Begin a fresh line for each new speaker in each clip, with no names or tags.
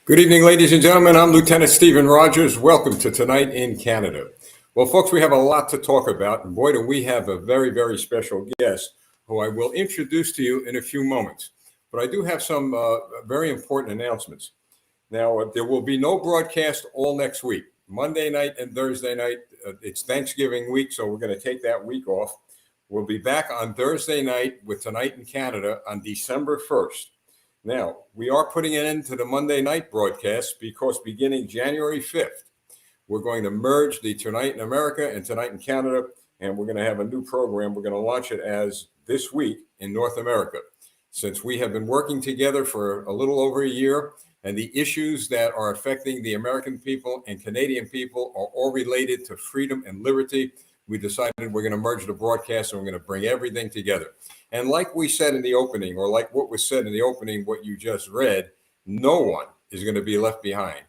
Good evening, ladies and gentlemen. I'm Lieutenant Stephen Rogers. Welcome to Tonight in Canada. Well, folks, we have a lot to talk about. And boy, do we have a very, very special guest who I will introduce to you in a few moments. But I do have some very important announcements. Now, there will be no broadcast all next week. Monday night and Thursday night, it's Thanksgiving week, so we're going to take that week off. We'll be back on Thursday night with Tonight in Canada on December 1st. Now, we are putting an end to the Monday night broadcast because beginning January 5th, we're going to merge the Tonight in America and Tonight in Canada, and we're going to have a new program. We're going to launch it as This Week in North America. Since we have been working together for a little over a year, and the issues that are affecting the American people and Canadian people are all related to freedom and liberty, we decided we're going to merge the broadcast and we're going to bring everything together. And like we said in the opening, or like what was said in the opening, what you just read, no one is going to be left behind.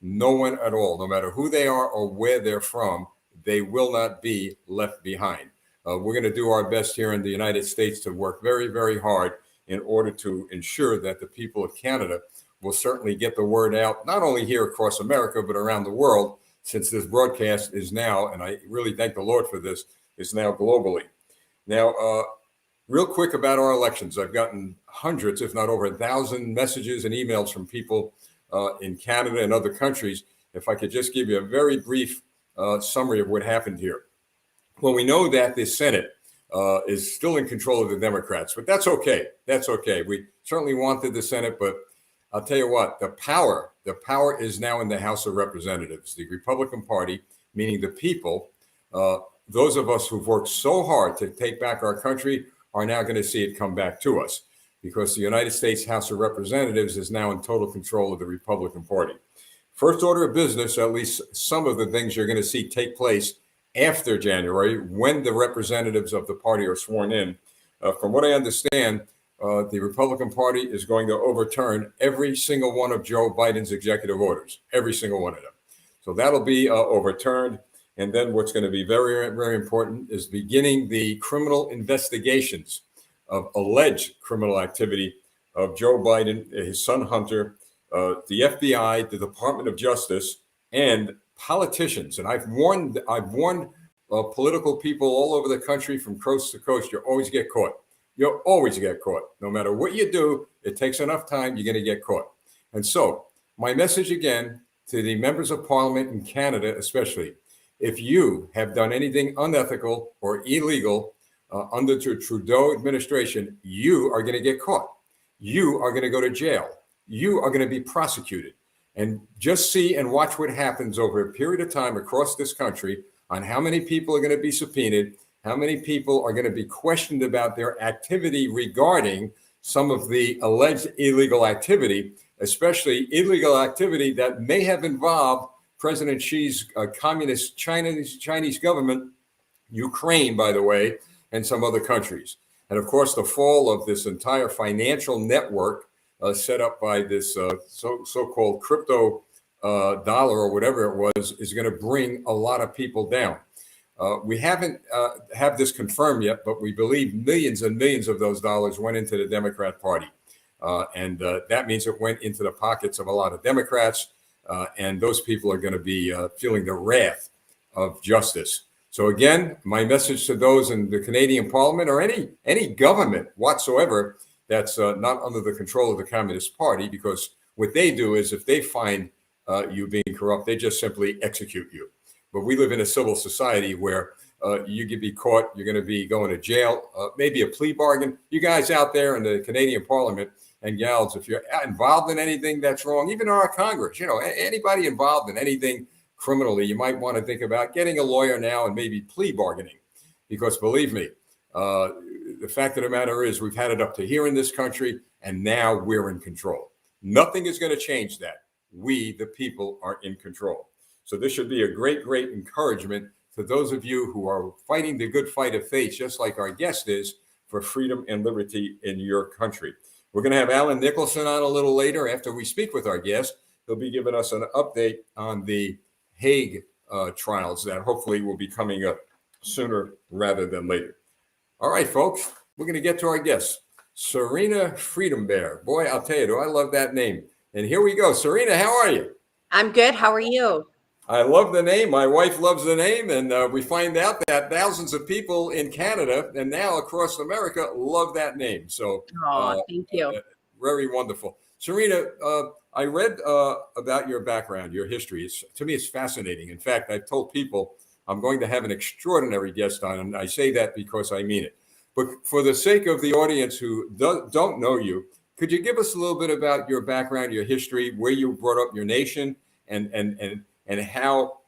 No one at all, no matter who they are or where they're from, they will not be left behind. We're going to do our best here in the United States to work very, very hard in order to ensure that the people of Canada will certainly get the word out, not only here across America, but around the world, since this broadcast is now, and I really thank the Lord for this, is now globally. Now, real quick about our elections. I've gotten hundreds, if not over 1,000 messages and emails from people in Canada and other countries. If I could just give you a very brief summary of what happened here. Well, we know that the Senate is still in control of the Democrats, but that's okay. That's okay. We certainly wanted the Senate, but I'll tell you what, the power is now in the House of Representatives. The Republican Party, meaning the people, those of us who've worked so hard to take back our country are now going to see it come back to us because the United States House of Representatives is now in total control of the Republican Party. First order of business, at least some of the things you're going to see take place after January when the representatives of the party are sworn in. From what I understand, the Republican Party is going to overturn every single one of Joe Biden's executive orders, every single one of them. So that'll be overturned. And then what's going to be very, very important is beginning the criminal investigations of alleged criminal activity of Joe Biden, his son Hunter, the FBI, the Department of Justice, and politicians. And I've warned political people all over the country from coast to coast, you always get caught. You'll always get caught. No matter what you do, it takes enough time, you're going to get caught. And so my message again to the members of Parliament in Canada, especially, if you have done anything unethical or illegal under the Trudeau administration, you are going to get caught. You are going to go to jail. You are going to be prosecuted. And just see and watch what happens over a period of time across this country on how many people are going to be subpoenaed, how many people are going to be questioned about their activity regarding some of the alleged illegal activity, especially illegal activity that may have involved President Xi's communist Chinese government, Ukraine, by the way, and some other countries. And of course, the fall of this entire financial network set up by this so-called crypto dollar or whatever it was is going to bring a lot of people down. We haven't have this confirmed yet, but we believe millions and millions of those dollars went into the Democrat Party. And that means it went into the pockets of a lot of Democrats. And those people are going to be feeling the wrath of justice. So again, my message to those in the Canadian Parliament or any government whatsoever that's not under the control of the Communist Party, because what they do is if they find you being corrupt, they just simply execute you. But we live in a civil society where you could be caught, you're going to be going to jail, maybe a plea bargain. You guys out there in the Canadian Parliament and gals, if you're involved in anything that's wrong, even in our Congress, anybody involved in anything criminally, you might want to think about getting a lawyer now and maybe plea bargaining. Because believe me, the fact of the matter is we've had it up to here in this country, and now we're in control. Nothing is going to change that. We, the people, are in control. So this should be a great, great encouragement to those of you who are fighting the good fight of faith, just like our guest is, for freedom and liberty in your country. We're going to have Alan Nicholson on a little later after we speak with our guest. He'll be giving us an update on the Hague trials that hopefully will be coming up sooner rather than later. All right, folks, we're going to get to our guest, Serena Freedombear. Boy, I'll tell you, do I love that name. And here we go. Serena, how are you?
I'm good. How are you?
I love the name. My wife loves the name. And we find out that thousands of people in Canada and now across America love that name. So,
Oh,
uh,
thank you.
very wonderful. Serena, I read about your background, your history. To me, it's fascinating. In fact, I've told people I'm going to have an extraordinary guest on, and I say that because I mean it. But for the sake of the audience who don't know you, could you give us a little bit about your background, your history, where you brought up your nation, and how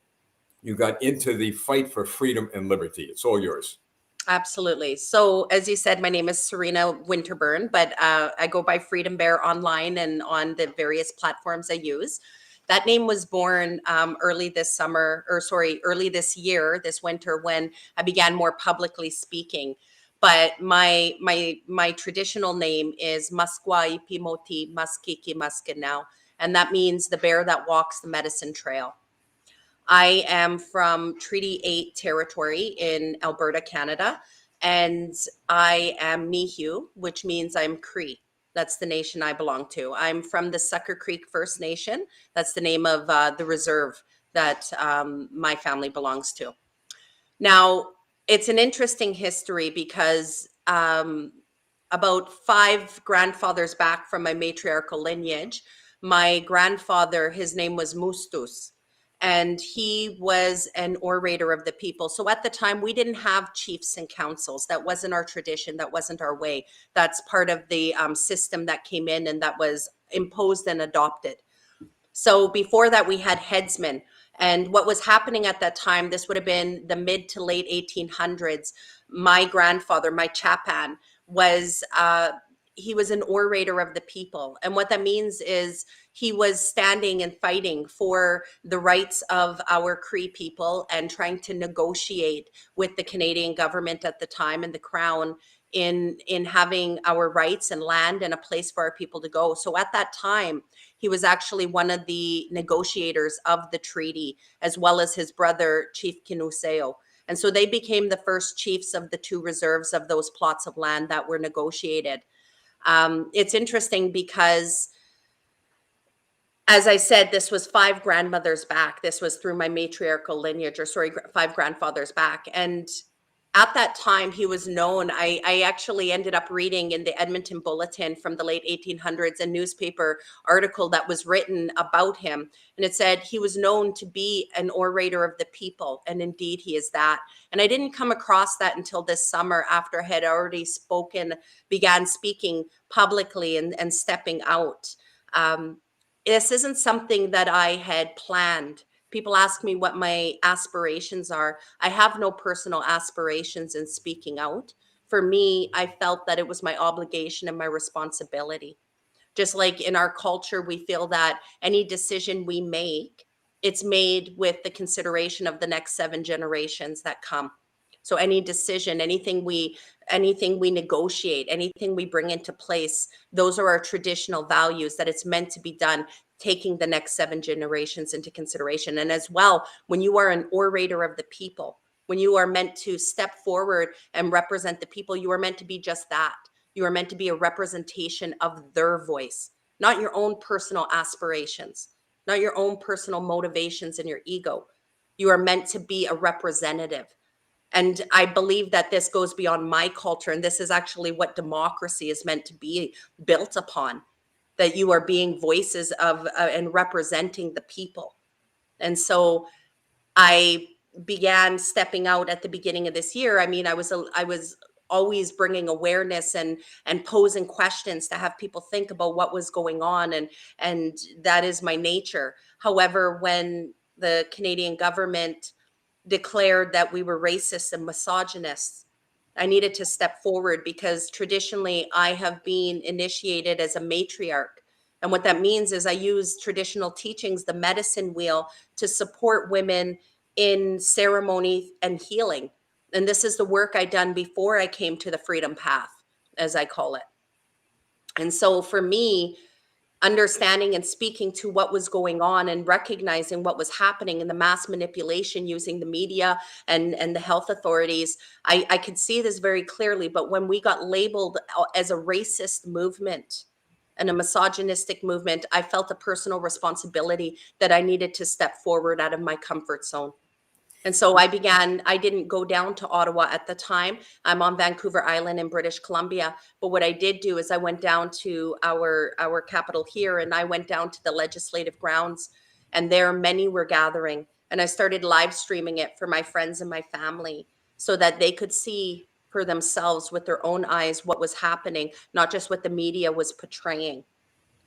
you got into the fight for freedom and liberty? It's all yours.
Absolutely. So, as you said, my name is Serena Winterburn, but I go by Freedombear online and on the various platforms I use. That name was born early this summer, or sorry, early this year, this winter, when I began more publicly speaking. But my traditional name is Maskwa Ipimoti Maskiki Maskinau, and that means the bear that walks the medicine trail. I am from Treaty 8 territory in Alberta, Canada, and I am Mihu, which means I'm Cree. That's the nation I belong to. I'm from the Sucker Creek First Nation. That's the name of the reserve that my family belongs to. Now, it's an interesting history because about five grandfathers back from my matriarchal lineage, my grandfather, his name was Mustus, and he was an orator of the people. So at the time, we didn't have chiefs and councils. That wasn't our tradition. That wasn't our way. That's part of the system that came in and that was imposed and adopted. So before that, we had headsmen. And what was happening at that time, this would have been the mid to late 1800s. My grandfather, my chapan, was he was an orator of the people. And what that means is he was standing and fighting for the rights of our Cree people and trying to negotiate with the Canadian government at the time and the Crown in having our rights and land and a place for our people to go. So at that time, he was actually one of the negotiators of the treaty, as well as his brother, Chief Kinuseo. And so they became the first chiefs of the two reserves of those plots of land that were negotiated. It's interesting because, as I said, this was five grandmothers back. This was through my matriarchal lineage, or sorry, five grandfathers back. And at that time, he was known. I actually ended up reading in the Edmonton Bulletin from the late 1800s a newspaper article that was written about him. And it said he was known to be an orator of the people. And indeed, he is that. And I didn't come across that until this summer after I had already began speaking publicly and stepping out. This isn't something that I had planned. People ask me what my aspirations are. I have no personal aspirations in speaking out. For me, I felt that it was my obligation and my responsibility. Just like in our culture, we feel that any decision we make, it's made with the consideration of the next 7 generations that come. So any decision, anything we negotiate, anything we bring into place, those are our traditional values that it's meant to be done, taking the next 7 generations into consideration. And as well, when you are an orator of the people, when you are meant to step forward and represent the people, you are meant to be just that. You are meant to be a representation of their voice, not your own personal aspirations, not your own personal motivations and your ego. You are meant to be a representative. And I believe that this goes beyond my culture. And this is actually what democracy is meant to be built upon, that you are being voices of and representing the people. And so I began stepping out at the beginning of this year. I mean, I was always bringing awareness and posing questions to have people think about what was going on, and that is my nature. However, when the Canadian government declared that we were racist and misogynists, I needed to step forward because traditionally I have been initiated as a matriarch. And what that means is I use traditional teachings, the medicine wheel, to support women in ceremony and healing. And this is the work I done before I came to the freedom path, as I call it. And so for me, understanding and speaking to what was going on and recognizing what was happening in the mass manipulation using the media and the health authorities, I could see this very clearly. But when we got labeled as a racist movement, and a misogynistic movement, I felt a personal responsibility that I needed to step forward out of my comfort zone. And so I didn't go down to Ottawa at the time. I'm on Vancouver Island in British Columbia. But what I did do is I went down to our capital here, and I went down to the legislative grounds, and there many were gathering. And I started live streaming it for my friends and my family so that they could see for themselves with their own eyes what was happening, not just what the media was portraying.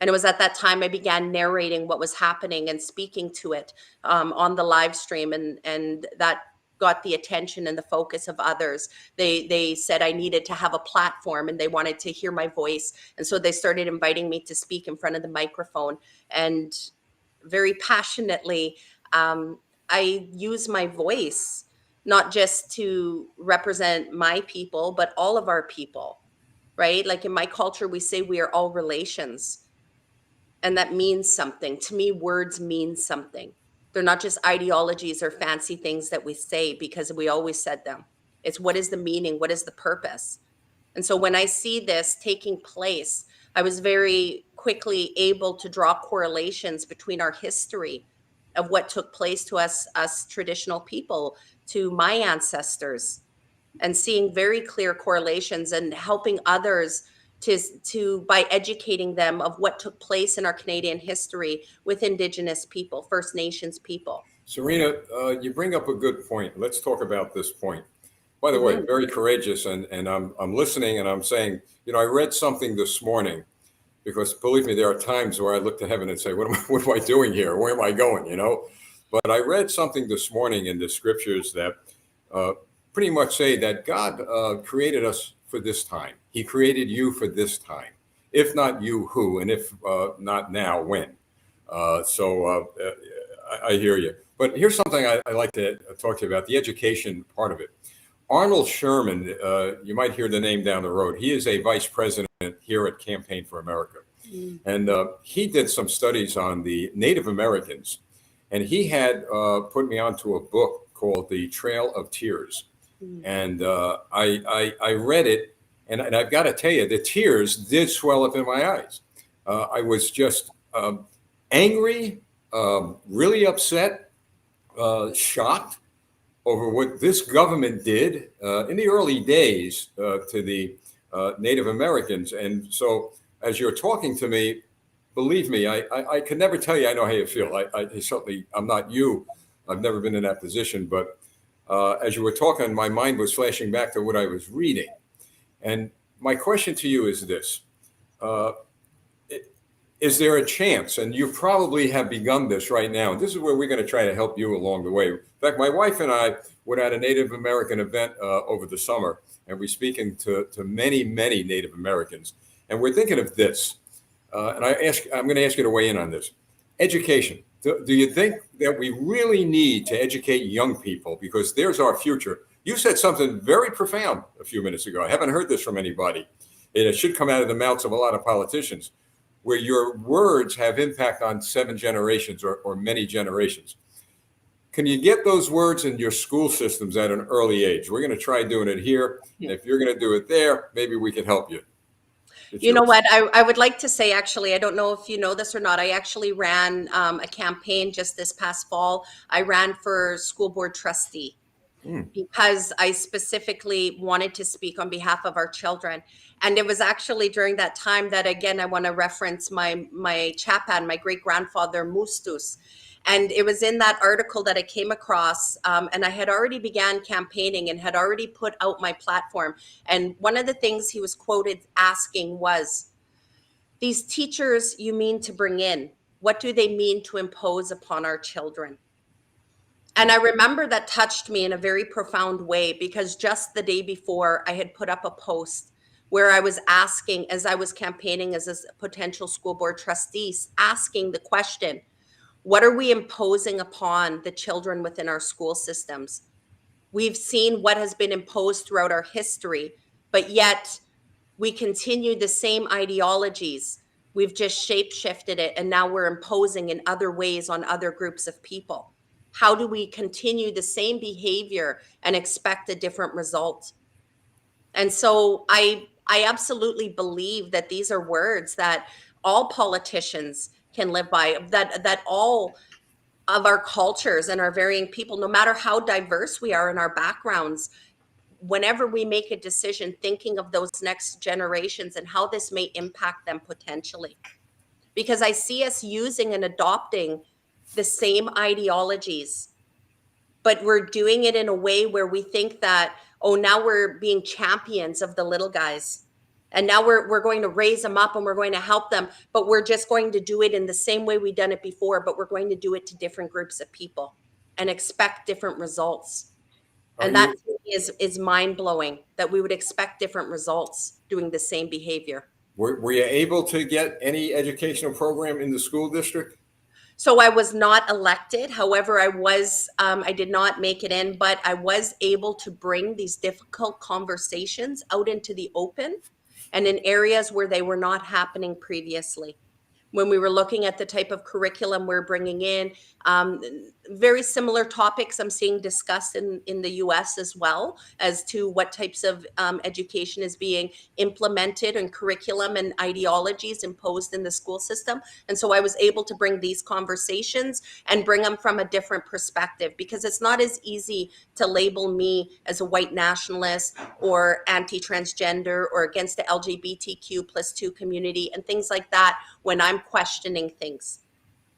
And it was at that time I began narrating what was happening and speaking to it on the live stream, and that got the attention and the focus of others. They said I needed to have a platform, and they wanted to hear my voice, and so they started inviting me to speak in front of the microphone. And very passionately, I use my voice not just to represent my people, but all of our people, right? Like in my culture, we say we are all relations. And that means something. To me, words mean something. They're not just ideologies or fancy things that we say because we always said them. It's what is the meaning? What is the purpose? And so when I see this taking place, I was very quickly able to draw correlations between our history of what took place to us traditional people, to my ancestors, and seeing very clear correlations and helping others to by educating them of what took place in our Canadian history with Indigenous people, First Nations people.
Serena, you bring up a good point. Let's talk about this point. By the way,
Mhm.
very courageous, and I'm listening, and I'm saying, I read something this morning, because believe me, there are times where I look to heaven and say, what am I doing here? Where am I going? But I read something this morning in the scriptures that uh, pretty much say that God created us for this time. He created you for this time. If not you, who? And if not now, when? I hear you. But here's something I like to talk to you about, the education part of it. Arnold Sherman, you might hear the name down the road. He is a vice president here at Campaign for America.
Mm.
And he did some studies on the Native Americans. And he had put me onto a book called The Trail of Tears.
Mm.
And I read it, and I've got to tell you, the tears did swell up in my eyes. I was just angry, really upset, shocked over what this government did in the early days to the Native Americans. And so, as you're talking to me, believe me, I can never tell you I know how you feel. I certainly, I'm not you. I've never been in that position. But as you were talking, my mind was flashing back to what I was reading. And my question to you is this. Uh, is there a chance, and you probably have begun this right now, and this is where we're going to try to help you along the way. In fact, my wife and I were at a Native American event over the summer, and we're speaking to many, many Native Americans. And we're thinking of this, and I'm going to ask you to weigh in on this. Education. Do you think that we really need to educate young people? Because there's our future. You said something very profound a few minutes ago. I haven't heard this from anybody. And it should come out of the mouths of a lot of politicians, where your words have impact on 7 generations or many generations. Can you get those words in your school systems at an early age? We're going to try doing it here.
Yeah.
And if you're going to do it there, maybe we can help you.
You know what? I would like to say, actually, I don't know if you know this or not. I actually ran a campaign just this past fall. I ran for school board trustee because I specifically wanted to speak on behalf of our children. And it was actually during that time that, again, I want to reference my chapan, my great grandfather Mustus. And it was in that article that I came across, and I had already began campaigning and had already put out my platform. And one of the things he was quoted asking was, these teachers you mean to bring in, what do they mean to impose upon our children? And I remember that touched me in a very profound way, because just the day before I had put up a post where I was asking, as I was campaigning as a potential school board trustee, asking the question, what are we imposing upon the children within our school systems? We've seen what has been imposed throughout our history, but yet we continue the same ideologies. We've just shape shifted it, and now we're imposing in other ways on other groups of people. How do we continue the same behavior and expect a different result? And so I absolutely believe that these are words that all politicians can live by, that all of our cultures and our varying people, no matter how diverse we are in our backgrounds, whenever we make a decision, thinking of those next generations and how this may impact them potentially. Because I see us using and adopting the same ideologies, but we're doing it in a way where we think that, oh, now we're being champions of the little guys. And now we're going to raise them up and we're going to help them, but we're just going to do it in the same way we've done it before, but we're going to do it to different groups of people and expect different results.
Are
And that
you,
to me is mind blowing, that we would expect different results doing the same behavior.
were you able to get any educational program in the school district?
So I was not elected. However, I did not make it in, but I was able to bring these difficult conversations out into the open and in areas where they were not happening previously. When we were looking at the type of curriculum we're bringing in, very similar topics I'm seeing discussed in the US as well, as to what types of education is being implemented and curriculum and ideologies imposed in the school system. And so I was able to bring these conversations and bring them from a different perspective, because it's not as easy to label me as a white nationalist or anti-transgender or against the LGBTQ+2 community and things like that when I'm questioning things,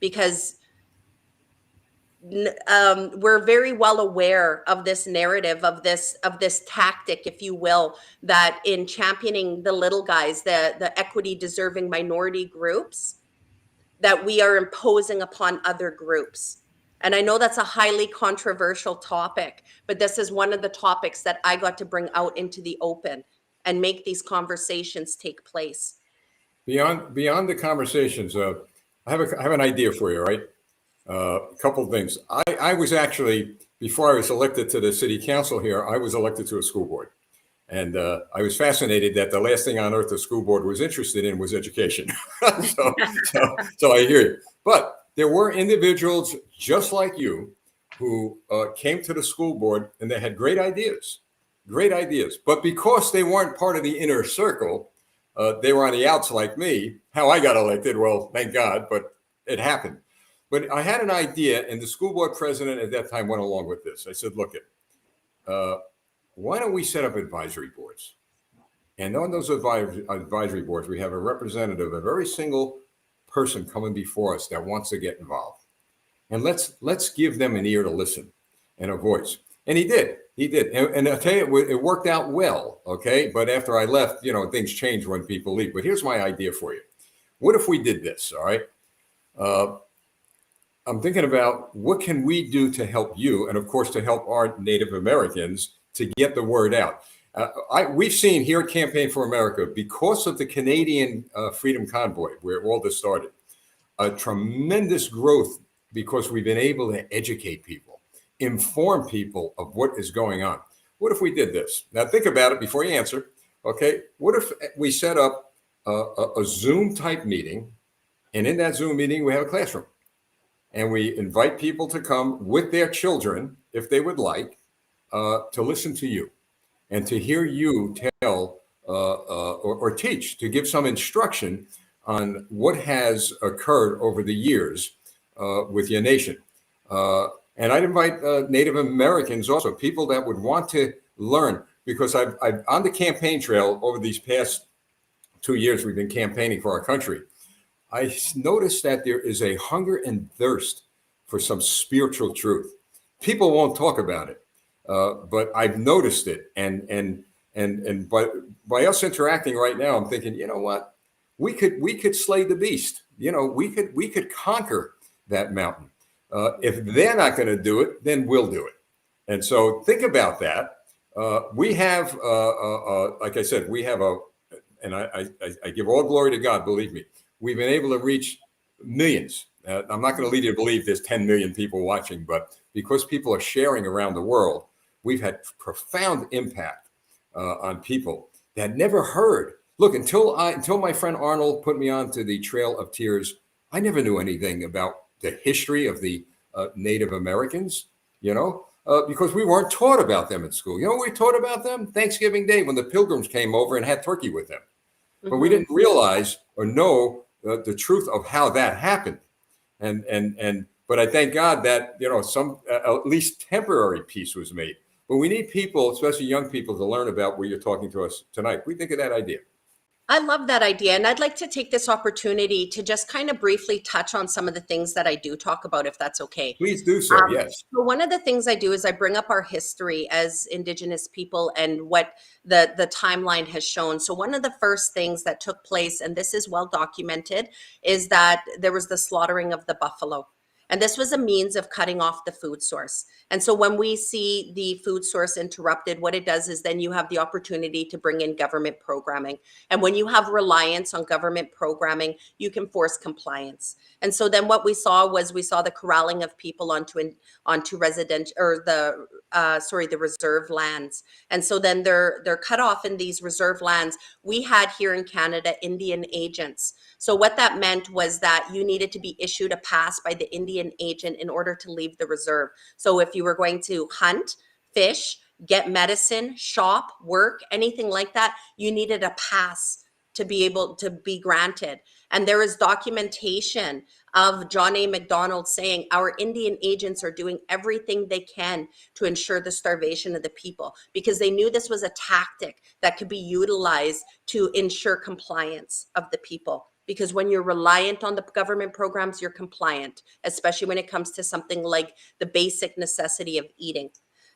because we're very well aware of this narrative, of this tactic, if you will, that in championing the little guys, the equity deserving minority groups, that we are imposing upon other groups. And I know that's a highly controversial topic, but this is one of the topics that I got to bring out into the open and make these conversations take place.
Beyond the conversations, I have an idea for you, right? A couple of things. I was actually, before I was elected to the city council here, I was elected to a school board. And I was fascinated that the last thing on earth the school board was interested in was education. so I hear you. But there were individuals just like you who came to the school board and they had great ideas. But because they weren't part of the inner circle, they were on the outs like me. How I got elected, well, thank God, but it happened. But I had an idea, and the school board president at that time went along with this. I said, look, why don't we set up advisory boards? And on those advisory boards, we have a representative, a very single person coming before us that wants to get involved. And let's give them an ear to listen and a voice. And he did. And I'll tell you, it worked out well, okay? But after I left, things change when people leave. But here's my idea for you. What if we did this, all right? I'm thinking about what can we do to help you, and of course to help our Native Americans to get the word out. We've seen here at Campaign for America, because of the Canadian Freedom Convoy, where all this started, a tremendous growth because we've been able to educate people, inform people of what is going on. What if we did this? Now think about it before you answer, okay? What if we set up a Zoom type meeting, and in that Zoom meeting, we have a classroom. And we invite people to come with their children, if they would like, to listen to you and to hear you tell or teach, to give some instruction on what has occurred over the years with your nation. And I'd invite Native Americans also, people that would want to learn, because I've on the campaign trail over these past 2 years, we've been campaigning for our country. I noticed that there is a hunger and thirst for some spiritual truth. People won't talk about it, but I've noticed it. And by us interacting right now, I'm thinking, you know what? We could slay the beast. We could conquer that mountain. If they're not going to do it, then we'll do it. And so think about that. We have, like I said, we have and I give all glory to God, believe me. We've been able to reach millions. I'm not going to lead you to believe there's 10 million people watching, but because people are sharing around the world, we've had profound impact on people that never heard. Look, until my friend Arnold put me onto the Trail of Tears, I never knew anything about the history of the Native Americans, because we weren't taught about them in school. You know what we taught about them? Thanksgiving Day, when the Pilgrims came over and had turkey with them. But we didn't realize or know the truth of how that happened. But I thank God that, you know, some at least temporary peace was made. But we need people, especially young people, to learn about what you're talking to us tonight. We think of that idea.
I love that idea. And I'd like to take this opportunity to just kind of briefly touch on some of the things that I do talk about, if that's okay.
Please do so, yes.
So one of the things I do is I bring up our history as Indigenous people and what the timeline has shown. So one of the first things that took place, and this is well documented, is that there was the slaughtering of the buffalo. And this was a means of cutting off the food source. And so when we see the food source interrupted, what it does is then you have the opportunity to bring in government programming. And when you have reliance on government programming, you can force compliance. And so then what we saw was the corralling of people onto residential or the reserve lands. And so then they're cut off in these reserve lands. We had here in Canada Indian agents. So what that meant was that you needed to be issued a pass by the Indian agent in order to leave the reserve. So if you were going to hunt, fish, get medicine, shop, work, anything like that, you needed a pass to be able to be granted. And there is documentation of John A. Macdonald saying our Indian agents are doing everything they can to ensure the starvation of the people, because they knew this was a tactic that could be utilized to ensure compliance of the people. Because when you're reliant on the government programs, you're compliant, especially when it comes to something like the basic necessity of eating.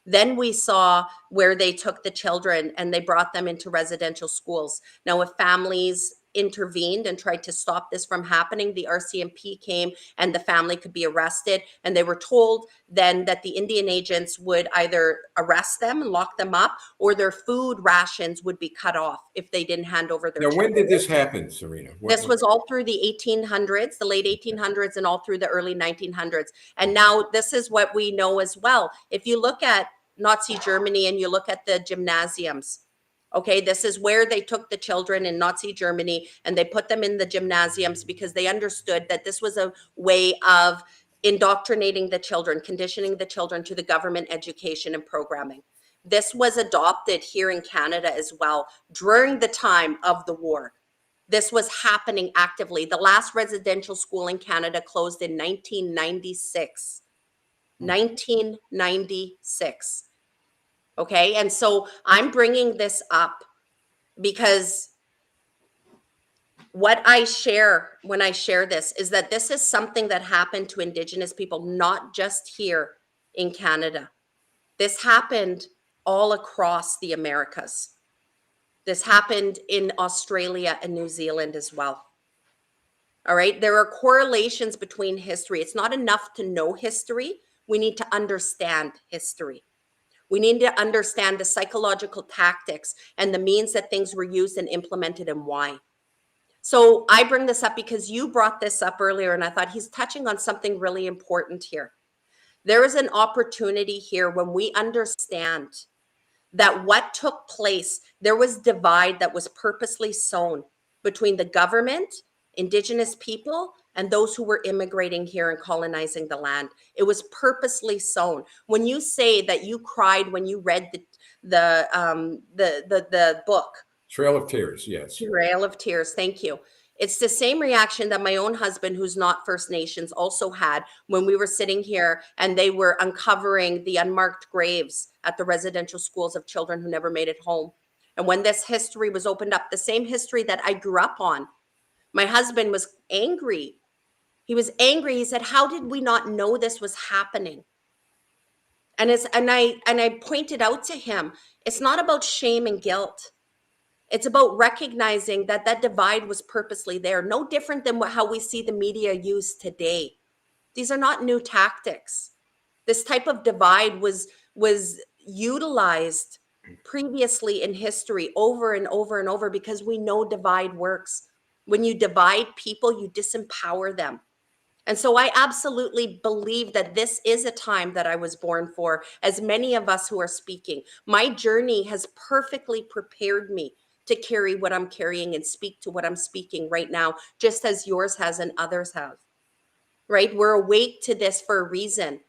Then we saw where they took the children and they brought them into residential schools. Now, if families intervened and tried to stop this from happening, the RCMP came and the family could be arrested. And they were told then that the Indian agents would either arrest them and lock them up, or their food rations would be cut off if they didn't hand over their
Now,
children.
when did this happen, Serena?
This was all through the 1800s, the late 1800s, and all through the early 1900s. And now this is what we know as well. If you look at Nazi Germany and you look at the gymnasiums, okay, this is where they took the children in Nazi Germany and they put them in the gymnasiums because they understood that this was a way of indoctrinating the children, conditioning the children to the government education and programming. This was adopted here in Canada as well during the time of the war. This was happening actively. The last residential school in Canada closed in 1996. 1996. Okay. And so I'm bringing this up because what I share when I share this is that this is something that happened to Indigenous people, not just here in Canada. This happened all across the Americas. This happened in Australia and New Zealand as well. All right. There are correlations between history. It's not enough to know history. We need to understand history. We need to understand the psychological tactics and the means that things were used and implemented and why. So I bring this up because you brought this up earlier, and I thought he's touching on something really important here. There is an opportunity here when we understand that what took place, there was divide that was purposely sown between the government, Indigenous people, and those who were immigrating here and colonizing the land. It was purposely sown. When you say that you cried when you read the book,
Trail of Tears, yes.
Trail of Tears, thank you. It's the same reaction that my own husband, who's not First Nations, also had when we were sitting here and they were uncovering the unmarked graves at the residential schools of children who never made it home. And when this history was opened up, the same history that I grew up on, my husband was angry. He was angry. He said, "How did we not know this was happening?" And I pointed out to him, it's not about shame and guilt. It's about recognizing that that divide was purposely there, no different than how we see the media used today. These are not new tactics. This type of divide was utilized previously in history over and over and over because we know divide works. When you divide people, you disempower them. And so I absolutely believe that this is a time that I was born for, as many of us who are speaking. My journey has perfectly prepared me to carry what I'm carrying and speak to what I'm speaking right now, just as yours has and others have. Right? We're awake to this for a reason.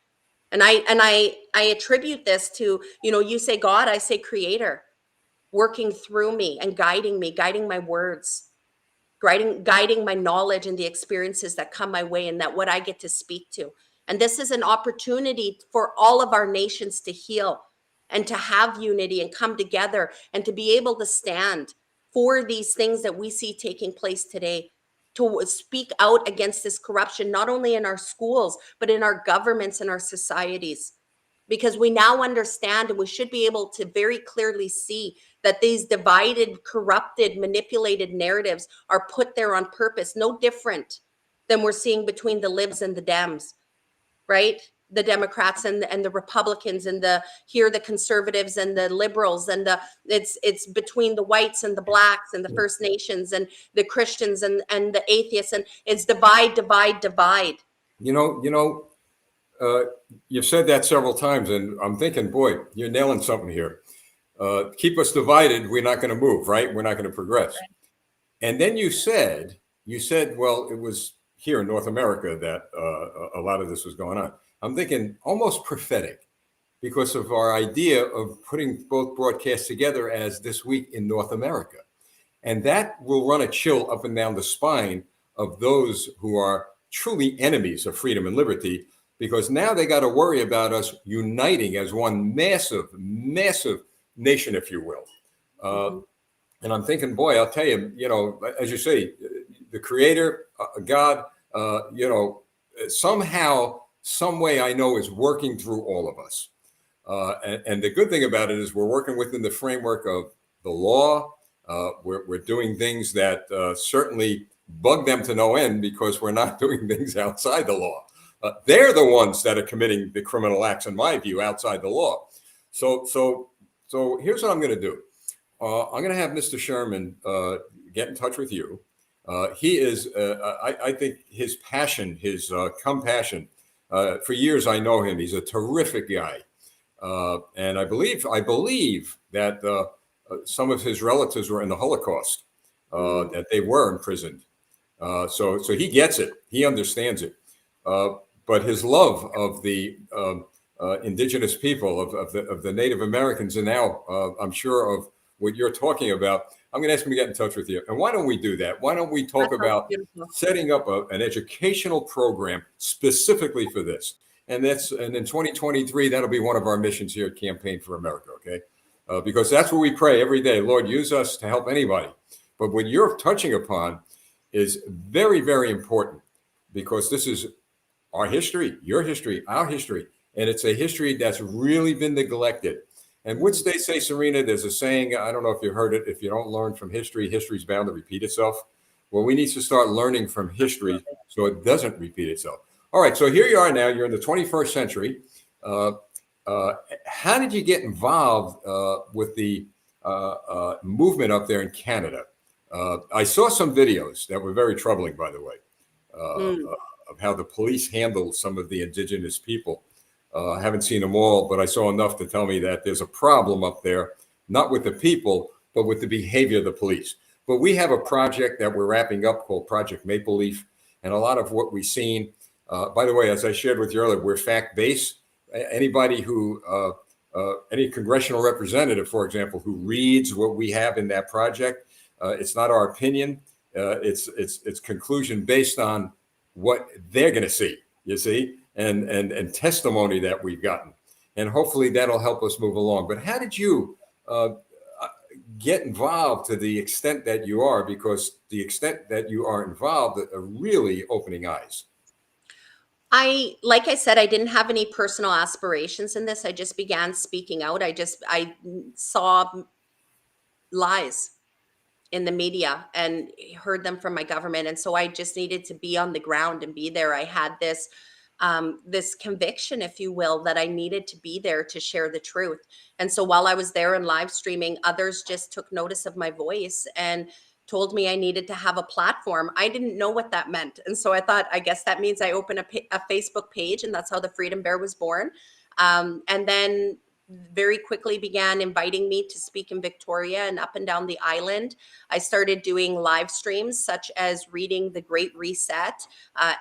And I attribute this to, you say God, I say Creator, working through me and guiding my words. guiding my knowledge and the experiences that come my way and that what I get to speak to. And this is an opportunity for all of our nations to heal and to have unity and come together and to be able to stand for these things that we see taking place today, to speak out against this corruption, not only in our schools, but in our governments and our societies. Because we now understand, and we should be able to very clearly see that these divided, corrupted, manipulated narratives are put there on purpose, no different than we're seeing between the libs and the Dems, right? The Democrats and the Republicans, and the conservatives and the liberals, and it's between the whites and the blacks and the First Nations and the Christians and the atheists, and it's divide, divide, divide.
You've said that several times, and I'm thinking, boy, you're nailing something here. Keep us divided, we're not going to move, right? We're not going to progress. Right. And then you said, well, it was here in North America that a lot of this was going on. I'm thinking almost prophetic, because of our idea of putting both broadcasts together as This Week in North America. And that will run a chill up and down the spine of those who are truly enemies of freedom and liberty, because now they got to worry about us uniting as one massive, massive nation, if you will. And I'm thinking, boy, I'll tell you, as you say, the Creator, God, somehow, some way I know is working through all of us. And the good thing about it is we're working within the framework of the law. We're doing things that certainly bug them to no end, because we're not doing things outside the law. They're the ones that are committing the criminal acts, in my view, outside the law. So here's what I'm going to do. I'm going to have Mr. Sherman get in touch with you. He is, I think, his passion, his compassion. For years, I know him. He's a terrific guy, and I believe that some of his relatives were in the Holocaust, that they were imprisoned. So he gets it. He understands it. But his love of the indigenous people, of the Native Americans, and now I'm sure of what you're talking about. I'm going to ask him to get in touch with you. And why don't we do that? Why don't we talk about setting up an educational program specifically for this? And in 2023, that'll be one of our missions here at Campaign for America, okay? Because that's what we pray every day. Lord, use us to help anybody. But what you're touching upon is very, very important, because this is our history, your history, our history. And it's a history that's really been neglected. And which they say, Serena, there's a saying, I don't know if you heard it, if you don't learn from history, history's bound to repeat itself. Well, we need to start learning from history so it doesn't repeat itself. All right, so here you are now, you're in the 21st century. How did you get involved with the movement up there in Canada? I saw some videos that were very troubling, by the way, of how the police handled some of the indigenous people. I haven't seen them all, but I saw enough to tell me that there's a problem up there, not with the people, but with the behavior of the police. But we have a project that we're wrapping up called Project Maple Leaf. And a lot of what we've seen, by the way, as I shared with you earlier, we're fact-based. Anybody who, any congressional representative, for example, who reads what we have in that project, it's not our opinion. It's conclusion based on what they're going to see, you see? And testimony that we've gotten, and hopefully that'll help us move along. But how did you get involved to the extent that you are? Because the extent that you are involved are really opening eyes.
Like I said, I didn't have any personal aspirations in this. I just began speaking out. I saw lies in the media and heard them from my government, and so I just needed to be on the ground and be there. I had this conviction, if you will, that I needed to be there to share the truth. And so while I was there and live streaming, others just took notice of my voice and told me I needed to have a platform. I didn't know what that meant. And so I thought, I guess that means I open a Facebook page, and that's how the Freedom Bear was born. And then very quickly began inviting me to speak in Victoria and up and down the island. I started doing live streams, such as reading The Great Reset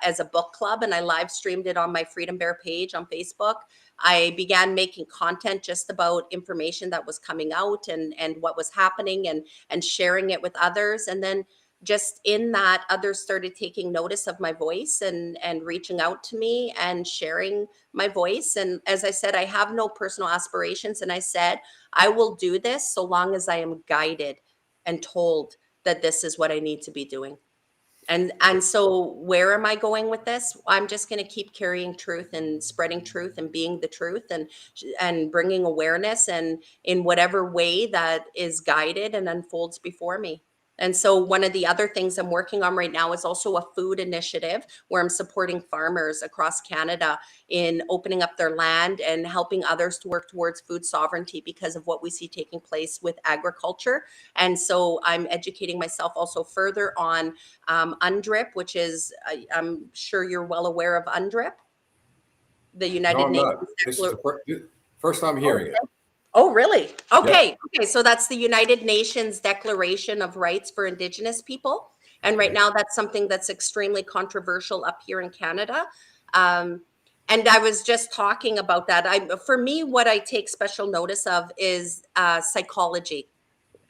as a book club, and I live streamed it on my Freedom Bear page on Facebook. I began making content just about information that was coming out and what was happening, and sharing it with others. And then just in that, others started taking notice of my voice and reaching out to me and sharing my voice. And as I said, I have no personal aspirations. And I said, I will do this so long as I am guided and told that this is what I need to be doing. And so where am I going with this? I'm just going to keep carrying truth and spreading truth and being the truth and bringing awareness and in whatever way that is guided and unfolds before me. And so one of the other things I'm working on right now is also a food initiative where I'm supporting farmers across Canada in opening up their land and helping others to work towards food sovereignty because of what we see taking place with agriculture. And so I'm educating myself also further on UNDRIP, which is, I'm sure you're well aware of UNDRIP, the
No,
United
I'm
Nations.
not. This is the first time hearing it.
Oh, really?
Yeah.
Okay. Okay. So that's the United Nations Declaration of Rights for Indigenous People. And right now, that's something that's extremely controversial up here in Canada. And I was just talking about that. For me, what I take special notice of is psychology.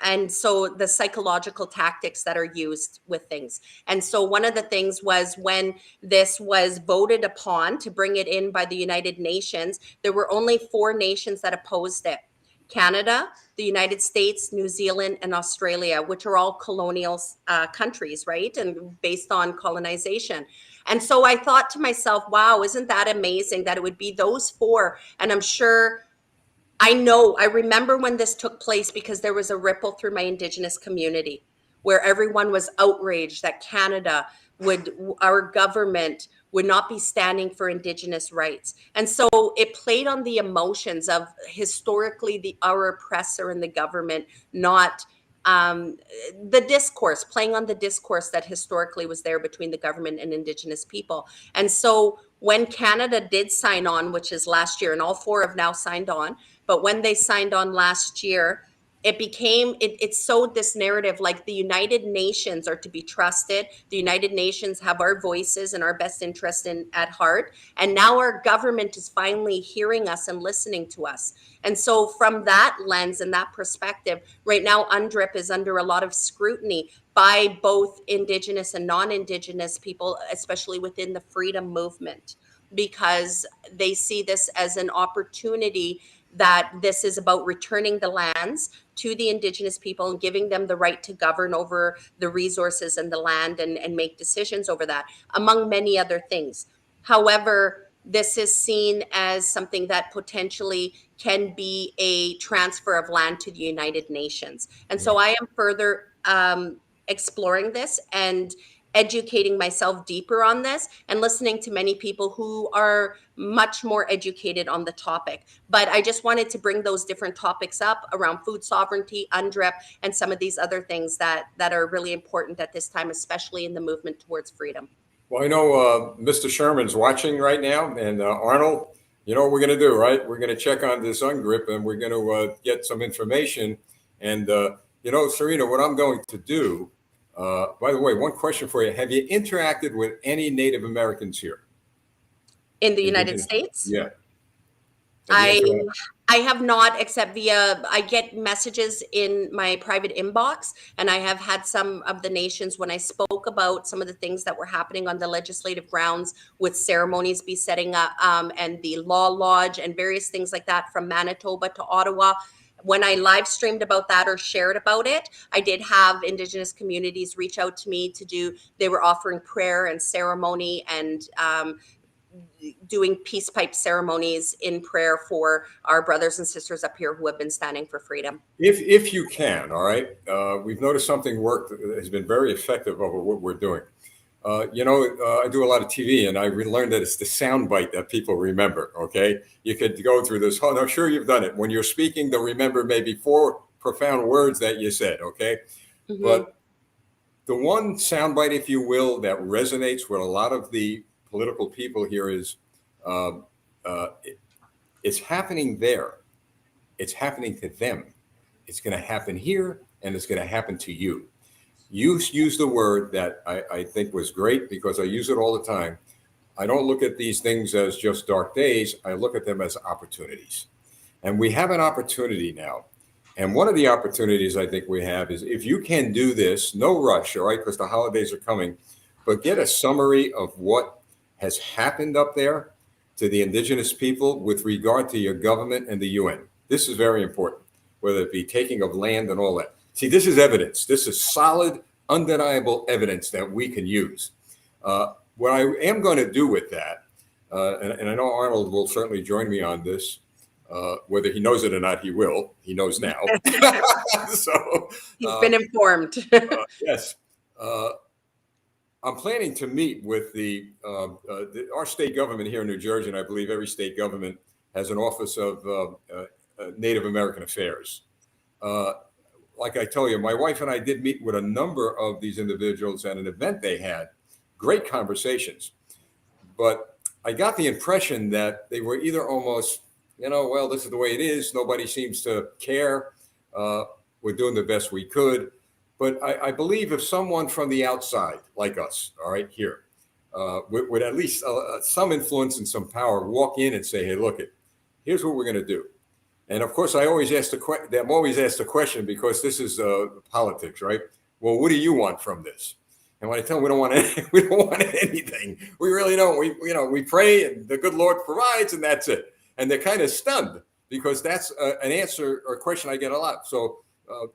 And so the psychological tactics that are used with things. And so one of the things was when this was voted upon to bring it in by the United Nations, there were only 4 nations that opposed it. Canada, the United States, New Zealand, and Australia, which are all colonial countries, right? And based on colonization. And so I thought to myself, wow, isn't that amazing that it would be those 4? And I'm sure I remember when this took place because there was a ripple through my Indigenous community where everyone was outraged that our government would not be standing for Indigenous rights. And so it played on the emotions of historically our oppressor and the government, not the discourse, playing on the discourse that historically was there between the government and Indigenous people. And so when Canada did sign on, which is last year, and all 4 have now signed on, but when they signed on last year, it sowed this narrative like the United Nations are to be trusted. The United Nations have our voices and our best interest at heart. And now our government is finally hearing us and listening to us. And so from that lens and that perspective, right now UNDRIP is under a lot of scrutiny by both Indigenous and non-Indigenous people, especially within the freedom movement, because they see this as an opportunity that this is about returning the lands to the Indigenous people and giving them the right to govern over the resources and the land and make decisions over that, among many other things. However, this is seen as something that potentially can be a transfer of land to the United Nations. And so I am further exploring this and educating myself deeper on this and listening to many people who are much more educated on the topic. But I just wanted to bring those different topics up around food sovereignty, UNDRIP, and some of these other things that are really important at this time, especially in the movement towards freedom.
Well, I know Mr. Sherman's watching right now, and Arnold, you know what we're going to do, right? We're going to check on this UNGRIP, and we're going to get some information. And, Serena, what I'm going to do, by the way, one question for you. Have you interacted with any Native Americans here?
In the United States?
Yeah.
I have not, except I get messages in my private inbox, and I have had some of the nations when I spoke about some of the things that were happening on the legislative grounds with ceremonies be setting up and the law lodge and various things like that from Manitoba to Ottawa. When I live streamed about that or shared about it, I did have Indigenous communities reach out to me they were offering prayer and ceremony and doing peace pipe ceremonies in prayer for our brothers and sisters up here who have been standing for freedom.
If you can, all right. We've noticed something has been very effective over what we're doing. I do a lot of TV, and I learned that it's the soundbite that people remember. Okay, you could go through this. Oh, I'm sure you've done it. When you're speaking, they'll remember maybe 4 profound words that you said. Okay, but the one soundbite, if you will, that resonates with a lot of the political people here is it's happening there. It's happening to them. It's going to happen here, and it's going to happen to you. You used the word that I think was great because I use it all the time. I don't look at these things as just dark days. I look at them as opportunities. And we have an opportunity now And one of the opportunities I think we have is if you can do this, no rush, all right, because the holidays are coming, but get a summary of what has happened up there to the indigenous people with regard to your government and the UN. This is very important, whether it be taking of land and all that. See, this is evidence. This is solid, undeniable evidence that we can use. What I am going to do with that, and I know Arnold will certainly join me on this, whether he knows it or not, he will. He knows now. So
He's been informed.
yes, I'm planning to meet with our state government here in New Jersey, and I believe every state government has an office of Native American Affairs. Like I tell you, my wife and I did meet with a number of these individuals at an event they had. Great conversations, but I got the impression that they were either almost, well, this is the way it is. Nobody seems to care. We're doing the best we could. But I believe if someone from the outside, like us, all right, here, with at least some influence and some power, walk in and say, hey, look, here's what we're going to do. And of course, I always ask I'm always asked the question because this is politics, right? Well, what do you want from this? And when I tell them we don't want anything, we really don't. We pray and the good Lord provides, and that's it. And they're kind of stunned because that's an answer or question I get a lot. So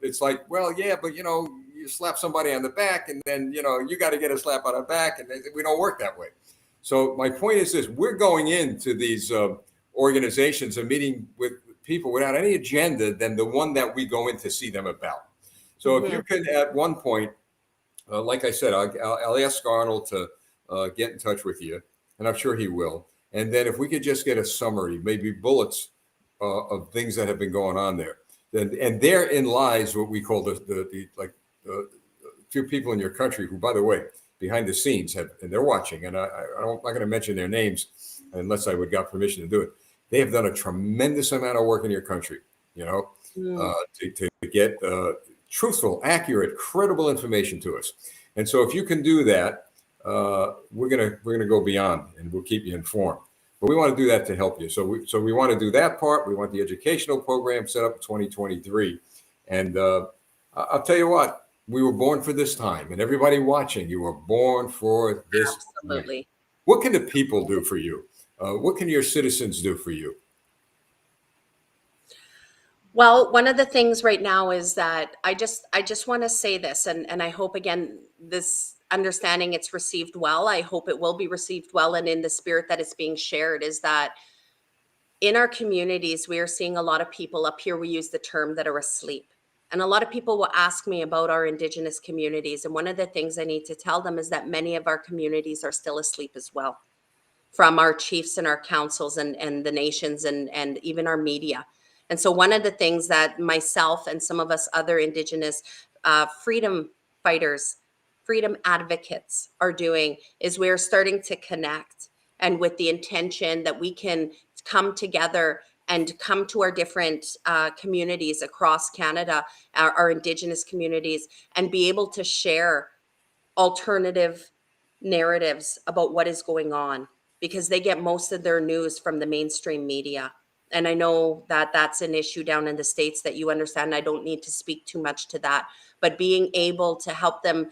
it's like, well, yeah, but you slap somebody on the back, and then you got to get a slap on the back, and we don't work that way. So my point is this: we're going into these organizations and meeting with people without any agenda than the one that we go in to see them about. So if you could, at one point, like I said, I'll ask Arnold to get in touch with you, and I'm sure he will. And then if we could just get a summary, maybe bullets of things that have been going on there. And therein lies what we call the few people in your country who, by the way, behind the scenes and they're watching, and I'm not going to mention their names unless I would got permission to do it. They have done a tremendous amount of work in your country, to get truthful, accurate, credible information to us. And so if you can do that, we're gonna go beyond, and we'll keep you informed. But we want to do that to help you. So we want to do that part. We want the educational program set up in 2023. And I'll tell you what, we were born for this time. And everybody watching, you were born for this.
Absolutely.
time. What can the people do for you? What can your citizens do for you?
Well, one of the things right now is that I just want to say this, and I hope, again, this understanding it's received well. I hope it will be received well, and in the spirit that it's being shared, is that in our communities, we are seeing a lot of people up here, we use the term, that are asleep. And a lot of people will ask me about our Indigenous communities. And one of the things I need to tell them is that many of our communities are still asleep as well, from our chiefs and our councils and the nations and even our media. And so one of the things that myself and some of us other Indigenous freedom fighters, freedom advocates are doing is we're starting to connect, and with the intention that we can come together and come to our different communities across Canada, our Indigenous communities, and be able to share alternative narratives about what is going on, because they get most of their news from the mainstream media. And I know that that's an issue down in the States that you understand. I don't need to speak too much to that, but being able to help them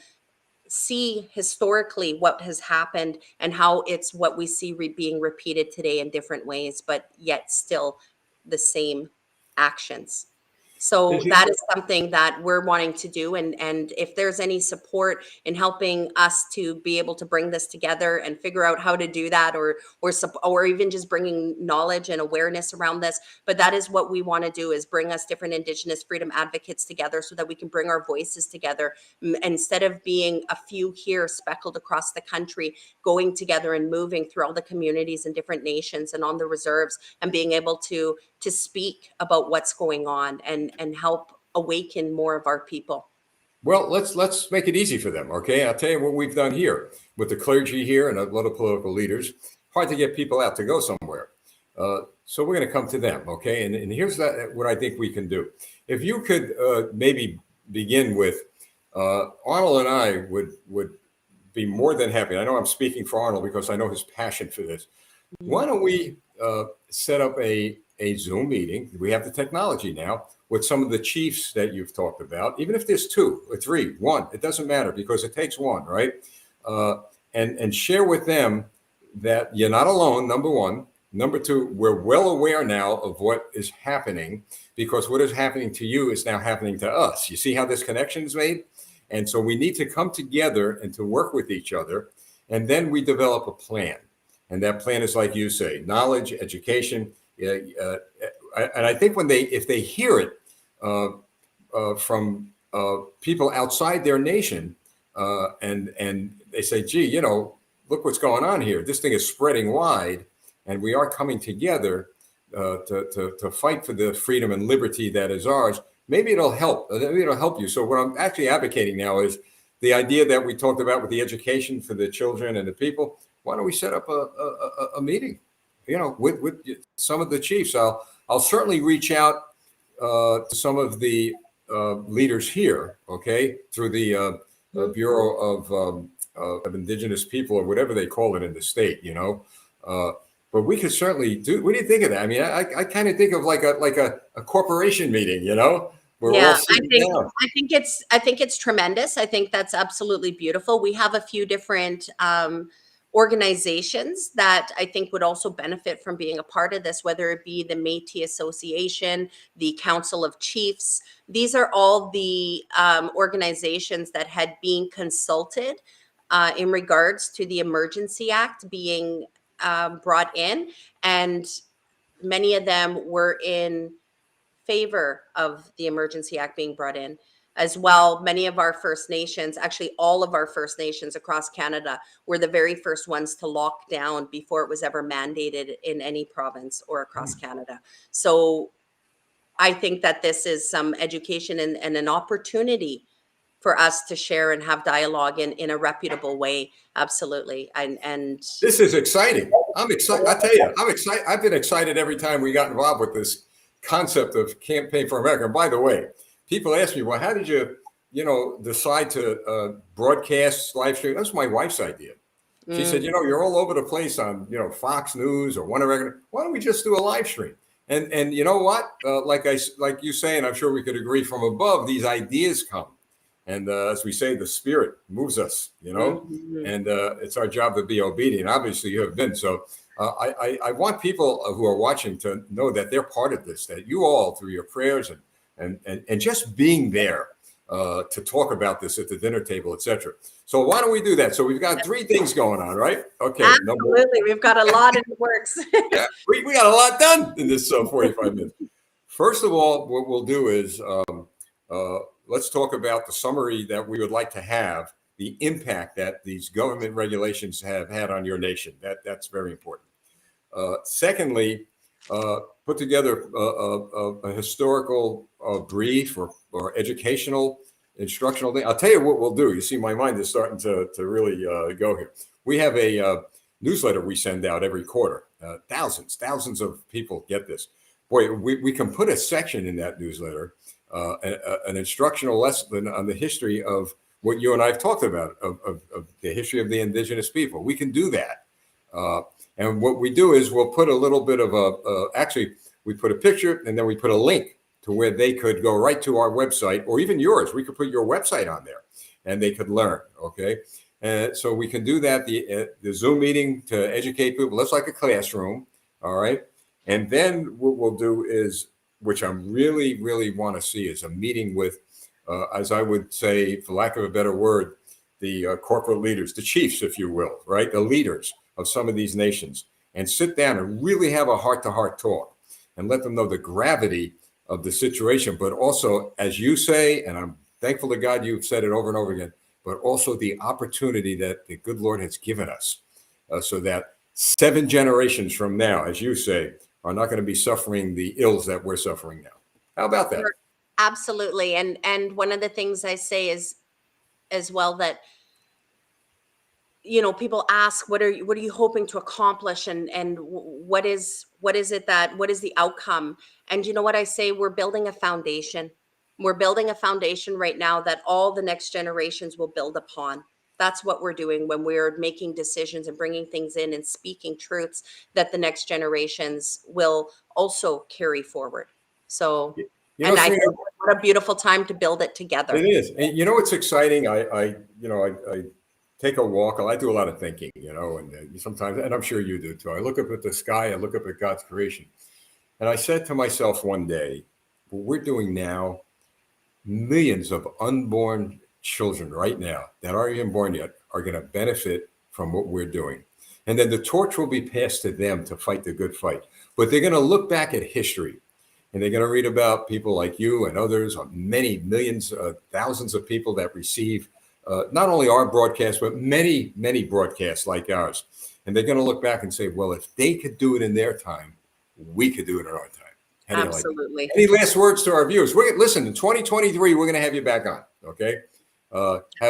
see historically what has happened and how it's what we see being repeated today in different ways, but yet still the same actions. So that is something that we're wanting to do. And if there's any support in helping us to be able to bring this together and figure out how to do that, or even just bringing knowledge and awareness around this, but that is what we want to do, is bring us different Indigenous freedom advocates together so that we can bring our voices together, instead of being a few here speckled across the country, going together and moving through all the communities and different nations and on the reserves, and being able to speak about what's going on and help awaken more of our people.
Well, let's make it easy for them, okay? I'll tell you what we've done here with the clergy here and a lot of political leaders. Hard to get people out to go somewhere. So we're going to come to them, okay? And here's what I think we can do. If you could maybe begin with, Arnold and I would be more than happy. I know I'm speaking for Arnold because I know his passion for this. Why don't we set up a Zoom meeting? We have the technology now with some of the chiefs that you've talked about, even if there's two or three, one, it doesn't matter because it takes one, right? Uh, and share with them that you're not alone, number one. Number two, we're well aware now of what is happening because what is happening to you is now happening to us. You see how this connection is made? And so we need to come together and to work with each other. And then we develop a plan. And that plan is like you say, knowledge, education. And I think if they hear it from people outside their nation, and they say, gee, look what's going on here. This thing is spreading wide, and we are coming together to fight for the freedom and liberty that is ours. Maybe it'll help. Maybe it'll help you. So what I'm actually advocating now is the idea that we talked about with the education for the children and the people. Why don't we set up a meeting, with some of the chiefs? I'll certainly reach out to some of the leaders here, okay, through the Bureau of Indigenous People or whatever they call it in the state, but we could certainly do. What do you think of that? I mean, I kind of think of like a corporation meeting, We're all sitting down.
I think it's tremendous. I think that's absolutely beautiful. We have a few different organizations that I think would also benefit from being a part of this, whether it be the Métis Association, the Council of Chiefs. These are all the organizations that had been consulted in regards to the Emergency Act being brought in, and many of them were in favor of the Emergency Act being brought in as well. Many of our First Nations, actually all of our First Nations across Canada, were the very first ones to lock down before it was ever mandated in any province or across Canada. So I think that this is some education and an opportunity for us to share and have dialogue in a reputable way. Absolutely. And
this is exciting. I'm excited. I tell you, I'm excited. I've been excited every time we got involved with this concept of Campaign for America. And by the way, people ask me, well, how did you, decide to broadcast live stream? That's my wife's idea. She said, you're all over the place on, Fox News or whatever. Why don't we just do a live stream? And you know what? Like you say, and I'm sure we could agree from above, these ideas come. And as we say, the spirit moves us, and it's our job to be obedient. Obviously, you have been. So I want people who are watching to know that they're part of this, that you all, through your prayers and just being there to talk about this at the dinner table, etc. So why don't we do that? So we've got three things going on, right? Okay.
Absolutely. We've got a lot in the works.
Yeah, we got a lot done in this 45 minutes. First of all, what we'll do is let's talk about the summary that we would like to have, the impact that these government regulations have had on your nation. That's very important. Secondly, put together a historical brief or educational, instructional thing. I'll tell you what we'll do. You see, my mind is starting to really go here. We have a newsletter we send out every quarter. Thousands of people get this. Boy, we can put a section in that newsletter, an instructional lesson on the history of what you and I have talked about, of the history of the Indigenous people. We can do that. And what we do is we'll put a little bit of actually, we put a picture and then we put a link to where they could go right to our website, or even yours. We could put your website on there and they could learn, okay? So we can do that, the Zoom meeting to educate people. That's like a classroom, all right? And then what we'll do is, which I'm really want to see, is a meeting with, as I would say, for lack of a better word, the corporate leaders, the chiefs, if you will, right? The leaders of some of these nations, and sit down and really have a heart-to-heart talk and let them know the gravity of the situation, but also, as you say, and I'm thankful to God you've said it over and over again, but also the opportunity that the good Lord has given us, so that 7 generations from now, as you say, are not going to be suffering the ills that we're suffering now. How about that?
Absolutely. And one of the things I say is as well that, people ask, what are you hoping to accomplish? And what is the outcome? And you know what I say? We're building a foundation. We're building a foundation right now that all the next generations will build upon. That's what we're doing when we're making decisions and bringing things in and speaking truths that the next generations will also carry forward. So,
You know,
and I
Serena,
think what a beautiful time to build it
it
together.
is. And you know what's exciting? I take a walk. I do a lot of thinking, and sometimes, and I'm sure you do too. I look up at the sky. I look up at God's creation, and I said to myself one day, what we're doing now, millions of unborn children right now that aren't even born yet are going to benefit from what we're doing. And then the torch will be passed to them to fight the good fight. But they're going to look back at history and they're going to read about people like you and others, many millions, thousands of people that receive not only our broadcast, but many, many broadcasts like ours. And they're going to look back and say, well, if they could do it in their time, we could do it in our time. How do you like it?
Absolutely.
Any last words to our viewers? Listen, in 2023, we're going to have you back on. Okay.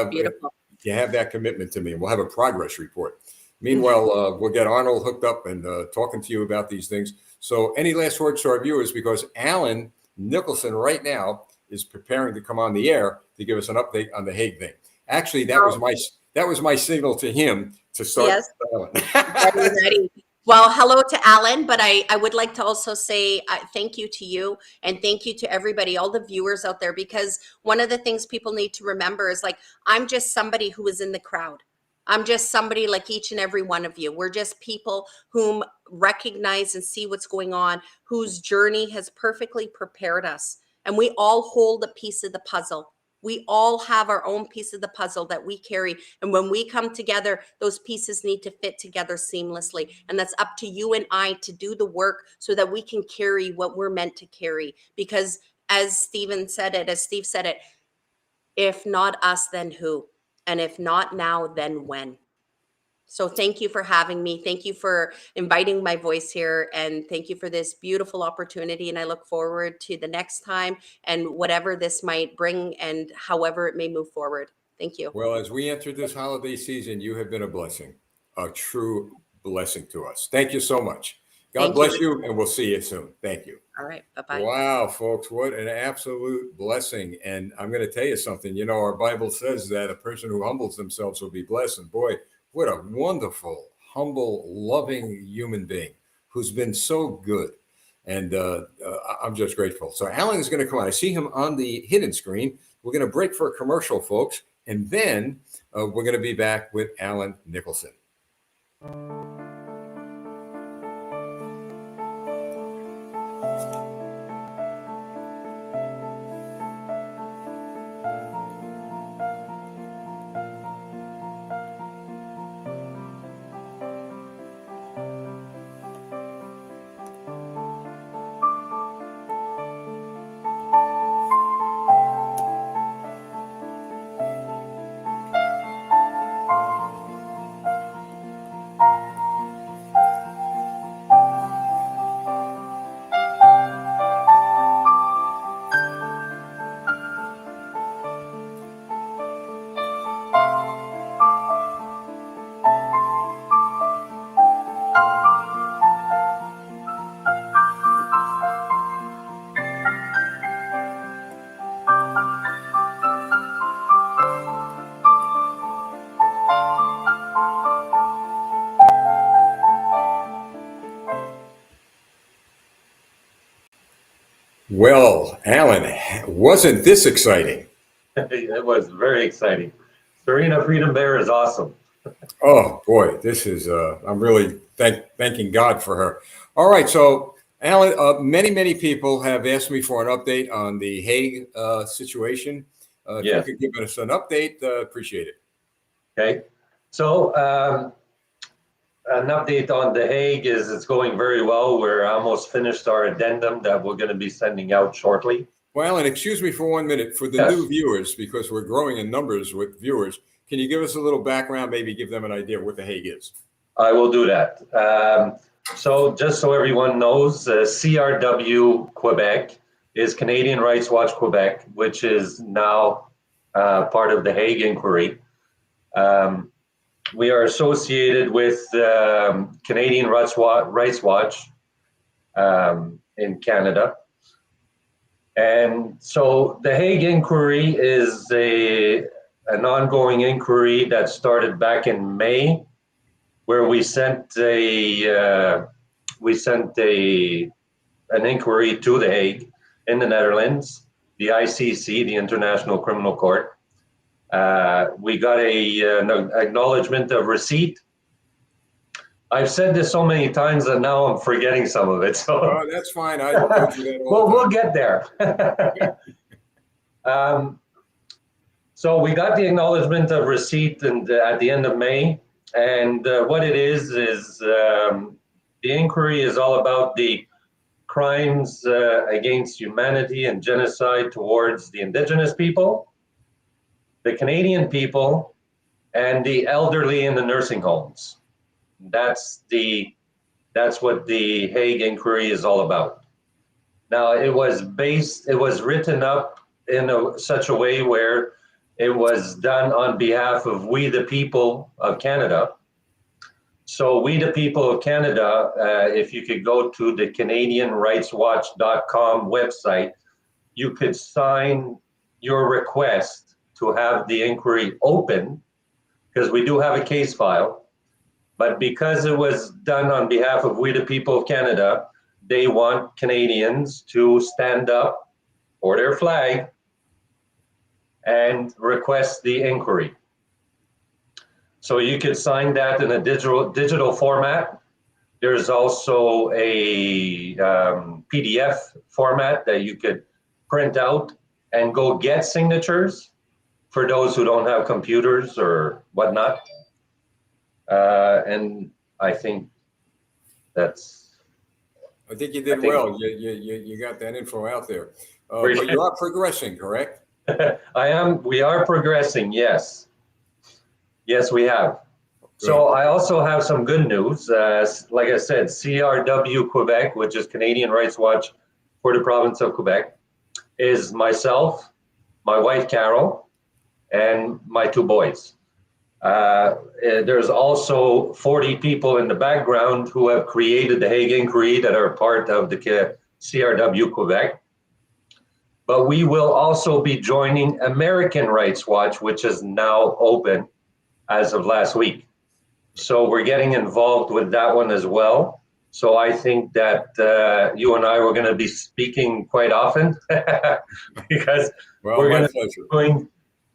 Beautiful.
You have that commitment to me, and we'll have a progress report. Meanwhile, we'll get Arnold hooked up and talking to you about these things. So any last words to our viewers? Because Alan Nicholson right now is preparing to come on the air to give us an update on the Hague thing. Actually, that was my signal to him to start.
Yes. Ready. Well, hello to Alan, but I would like to also say thank you to you and thank you to everybody, all the viewers out there, because one of the things people need to remember is like, I'm just somebody who is in the crowd. I'm just somebody like each and every one of you. We're just people whom recognize and see what's going on, whose journey has perfectly prepared us. And we all hold a piece of the puzzle. We all have our own piece of the puzzle that we carry. And when we come together, those pieces need to fit together seamlessly. And that's up to you and I to do the work so that we can carry what we're meant to carry. Because as Steve said it, if not us, then who? And if not now, then when? So thank you for having me. Thank you for inviting my voice here. And thank you for this beautiful opportunity. And I look forward to the next time and whatever this might bring and however it may move forward. Thank you.
Well, as we enter this holiday season, you have been a blessing, a true blessing to us. Thank you so much. God
Thank
bless
you.
you, and we'll see you soon. Thank you.
All right. Bye-bye.
Wow, folks, what an absolute blessing. And I'm going to tell you something. Our Bible says that a person who humbles themselves will be blessed. And boy, what a wonderful, humble, loving human being who's been so good. And I'm just grateful. So Alan is going to come on. I see him on the hidden screen. We're going to break for a commercial, folks. And then we're going to be back with Alan Nicholson. Well, Alan, wasn't this exciting?
It was very exciting. Serena Freedombear is awesome.
Oh boy, this is I'm really thanking God for her. All right, so Alan, many people have asked me for an update on the Hague situation. If you could give us an update, appreciate it.
Okay, so an update on the Hague is it's going very well. We're almost finished our addendum that we're going to be sending out shortly.
Well, and excuse me for 1 minute for the new viewers, because we're growing in numbers with viewers. Can you give us a little background, maybe give them an idea of what the Hague is?
I will do that. So just so everyone knows, CRW Quebec is Canadian Rights Watch Quebec, which is now part of the Hague Inquiry. We are associated with Canadian Rights Watch in Canada. And so the Hague Inquiry is an ongoing inquiry that started back in May, where we sent an inquiry to the Hague in the Netherlands, the ICC, the International Criminal Court. We got an acknowledgement of receipt. I've said this so many times that now I'm forgetting some of it. So
Oh, that's fine. I do that all
well,
the
we'll
time.
get there. So we got the acknowledgement of receipt at the end of May. And what it is the inquiry is all about the crimes against humanity and genocide towards the Indigenous people, the Canadian people, and the elderly in the nursing homes. That's what the Hague inquiry is all about. Now, it was written up in such a way where it was done on behalf of we the people of Canada. So we the people of Canada, if you could go to the CanadianRightsWatch.com website, you could sign your request to have the inquiry open, because we do have a case file. But because it was done on behalf of we the people of Canada, they want Canadians to stand up for their flag and request the inquiry. So you could sign that in a digital format. There's also a PDF format that you could print out and go get signatures for those who don't have computers or whatnot. And I think
I think you did well. You got that info out there. But you are progressing, correct?
We are progressing, yes. Yes, we have. Good. So I also have some good news. Like I said, CRW Quebec, which is Canadian Rights Watch for the province of Quebec, is myself, my wife Carol, and my two boys. There's also 40 people in the background who have created the Hague Inquiry that are part of the CRW Quebec. But we will also be joining American Rights Watch, which is now open as of last week. So we're getting involved with that one as well. So I think that you and I were going to be speaking quite often because we're going to be doing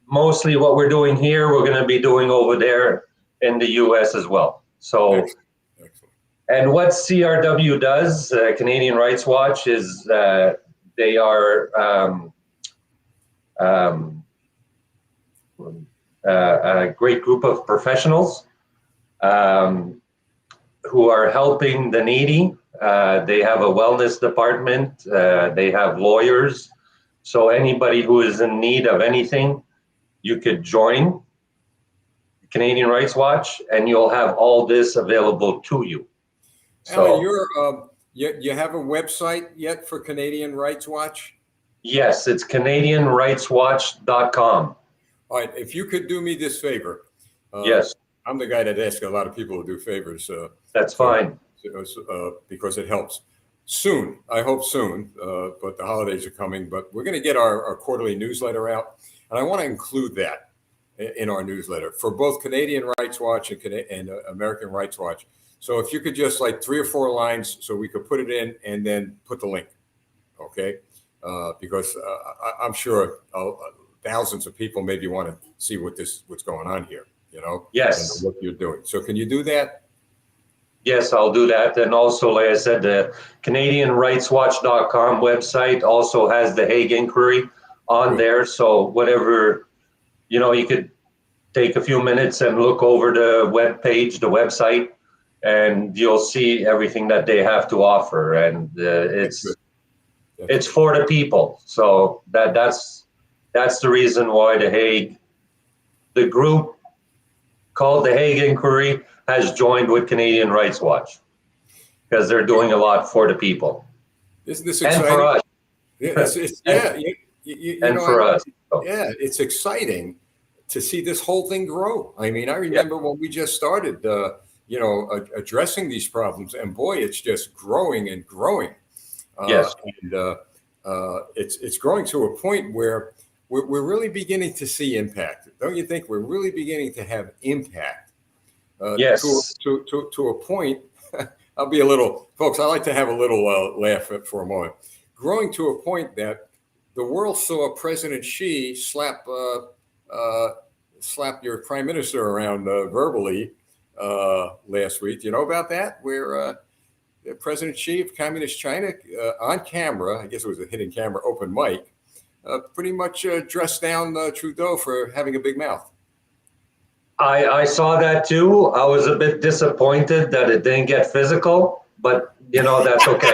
mostly what we're doing here, we're going to be doing over there in the US as well. So, excellent. And what CRW does, Canadian Rights Watch, is they are a great group of professionals who are helping the needy. They have a wellness department. They have lawyers. So anybody who is in need of anything, you could join Canadian Rights Watch, and you'll have all this available to you.
So, you have a website yet for Canadian Rights Watch?
Yes, it's CanadianRightsWatch.com.
All right, if you could do me this favor.
Yes.
I'm the guy that asks a lot of people to do favors.
That's fine.
Because it helps. Soon, I hope soon, but the holidays are coming, but we're going to get our quarterly newsletter out. And I want to include that in our newsletter for both Canadian Rights Watch and American Rights Watch. So if you could just like 3 or 4 lines so we could put it in and then put the link, okay? Because I'm sure thousands of people maybe want to see what's going on here, you know?
Yes.
And what you're doing. So can you do that?
Yes, I'll do that. And also, like I said, the CanadianRightsWatch.com website also has the Hague Inquiry on there. So whatever, you could take a few minutes and look over the web page, the website, and you'll see everything that they have to offer. And it's for the people. So that's the reason why the group called the Hague Inquiry has joined with Canadian Rights Watch, because they're doing a lot for the people.
Isn't this exciting?
And for us. For us.
Yeah, it's exciting to see this whole thing grow. I mean, I remember when we just started, addressing these problems, and boy, it's just growing and growing.
Yes.
And it's growing to a point where we're really beginning to see impact. Don't you think? We're really beginning to have impact
Yes.
to a point. I'll be a little, folks, I like to have a little laugh for a moment. Growing to a point that the world saw President Xi slap your prime minister around verbally last week. Do you know about that? Where President Xi of Communist China on camera, I guess it was a hidden camera, open mic, pretty much dressed down Trudeau for having a big mouth.
I saw that too. I was a bit disappointed that it didn't get physical, but that's okay.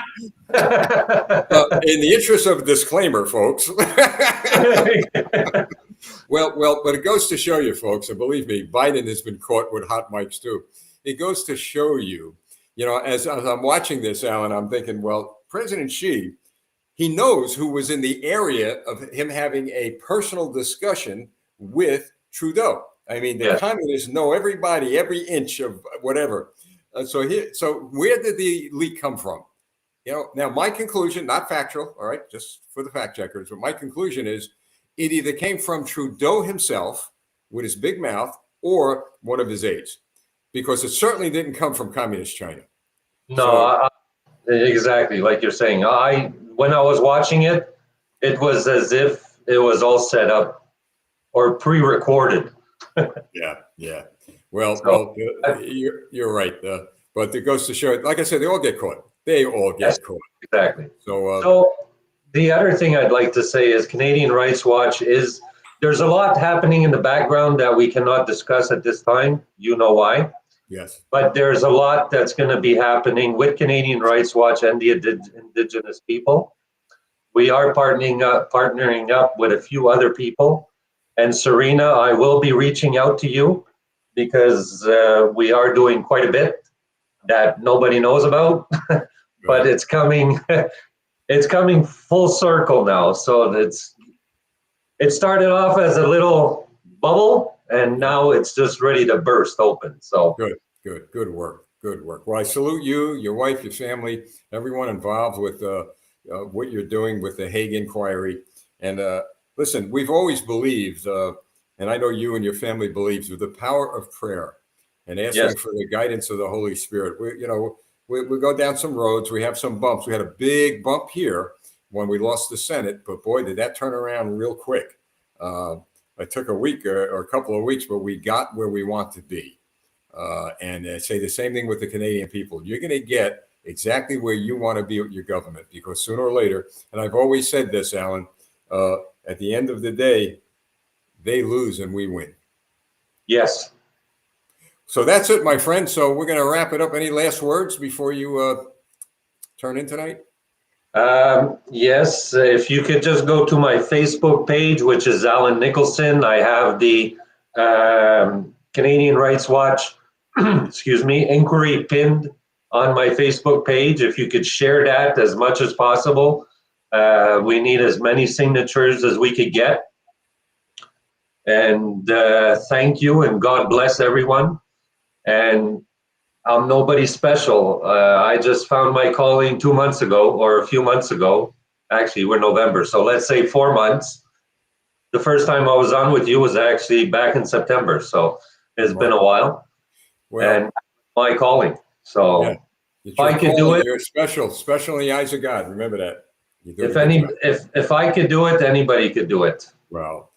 In the interest of a disclaimer, folks. well, but it goes to show you, folks, and believe me, Biden has been caught with hot mics too. It goes to show you, as I'm watching this, Alan, I'm thinking, well, President Xi, he knows who was in the area of him having a personal discussion with Trudeau. I mean, the communists know everybody, every inch of whatever. So where did the leak come from? Now my conclusion, not factual, all right, just for the fact checkers, but my conclusion is it either came from Trudeau himself with his big mouth or one of his aides, because it certainly didn't come from Communist China.
No, exactly like you're saying. When I was watching it, it was as if it was all set up or pre-recorded.
Yeah. Well, you're right. But it goes to show, like I said, they all get caught. Caught.
Exactly.
So
the other thing I'd like to say is Canadian Rights Watch there's a lot happening in the background that we cannot discuss at this time. You know why?
Yes.
But there's a lot that's going to be happening with Canadian Rights Watch and the Indigenous people. We are partnering up with a few other people. And Serena, I will be reaching out to you because we are doing quite a bit that nobody knows about, but it's coming. It's coming full circle now. So it started off as a little bubble, and now it's just ready to burst open. So
good work. Well, I salute you, your wife, your family, everyone involved with what you're doing with the Hague inquiry. And listen, we've always believed, and I know you and your family believes, with the power of prayer and asking for the guidance of the Holy Spirit. We go down some roads. We have some bumps. We had a big bump here when we lost the Senate, but boy, did that turn around real quick. It took a week or a couple of weeks, but we got where we want to be. And I say the same thing with the Canadian people. You're going to get exactly where you want to be with your government, because sooner or later, and I've always said this, Alan, at the end of the day, they lose and we win.
Yes.
So that's it, my friend. So we're going to wrap it up. Any last words before you turn in tonight?
Yes. If you could just go to my Facebook page, which is Alan Nicholson. I have the Canadian Rights Watch, inquiry pinned on my Facebook page. If you could share that as much as possible. We need as many signatures as we could get. And thank you, and God bless everyone. And I'm nobody special. I just found my calling 2 months ago, or a few months ago. Actually, we're November, so let's say 4 months. The first time I was on with you was actually back in September, so it's been a while. And my calling. So if I could do it,
you're special in the eyes of God. Remember that.
If I could do it, anybody could do it.
Wow.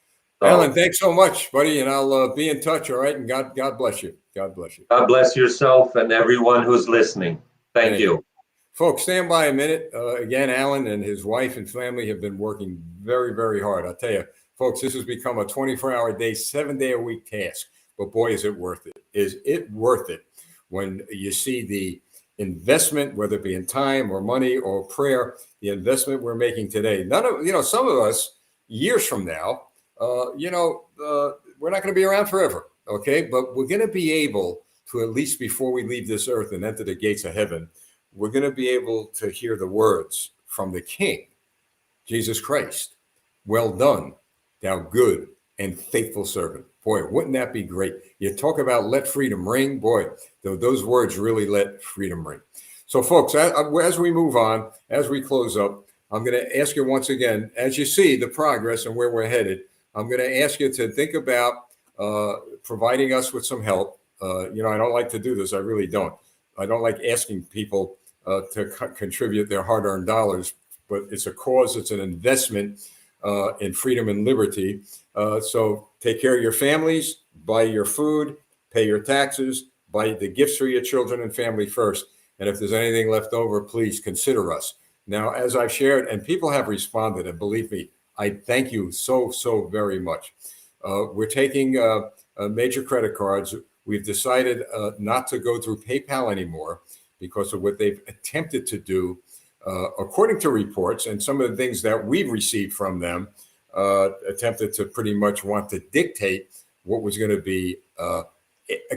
Alan, thanks so much, buddy, and I'll be in touch, all right? And God bless you. God bless you.
God bless yourself and everyone who's listening. Thank you.
Folks, stand by a minute. Again, Alan and his wife and family have been working very, very hard. I'll tell you, folks, this has become a 24-hour day, 7-day-a-week task. But boy, is it worth it. Is it worth it when you see the investment, whether it be in time or money or prayer, the investment we're making today. Some of us, years from now, we're not going to be around forever, okay? But we're going to be able to, at least before we leave this earth and enter the gates of heaven, we're going to be able to hear the words from the King, Jesus Christ. Well done, thou good and faithful servant. Boy, wouldn't that be great? You talk about let freedom ring. Boy, those words really let freedom ring. So, folks, as we move on, as we close up, I'm going to ask you once again, as you see the progress and where we're headed, I'm going to ask you to think about providing us with some help. I don't like to do this. I really don't. I don't like asking people to contribute their hard-earned dollars, but it's a cause, it's an investment in freedom and liberty. So take care of your families, buy your food, pay your taxes, buy the gifts for your children and family first. And if there's anything left over, please consider us. Now, as I've shared, and people have responded, and believe me, I thank you so, so very much. We're taking major credit cards. We've decided not to go through PayPal anymore because of what they've attempted to do, according to reports and some of the things that we've received from them, attempted to pretty much want to dictate what was going to be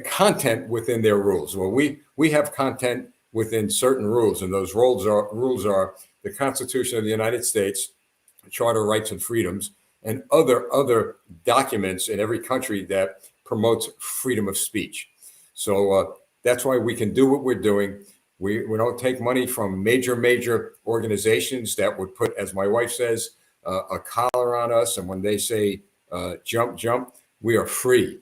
content within their rules. Well, we have content within certain rules, and those rules are the Constitution of the United States, Charter of Rights and Freedoms, and other documents in every country that promotes freedom of speech. So that's why we can do what we're doing. We don't take money from major organizations that would put, as my wife says, a collar on us. And when they say jump, we are free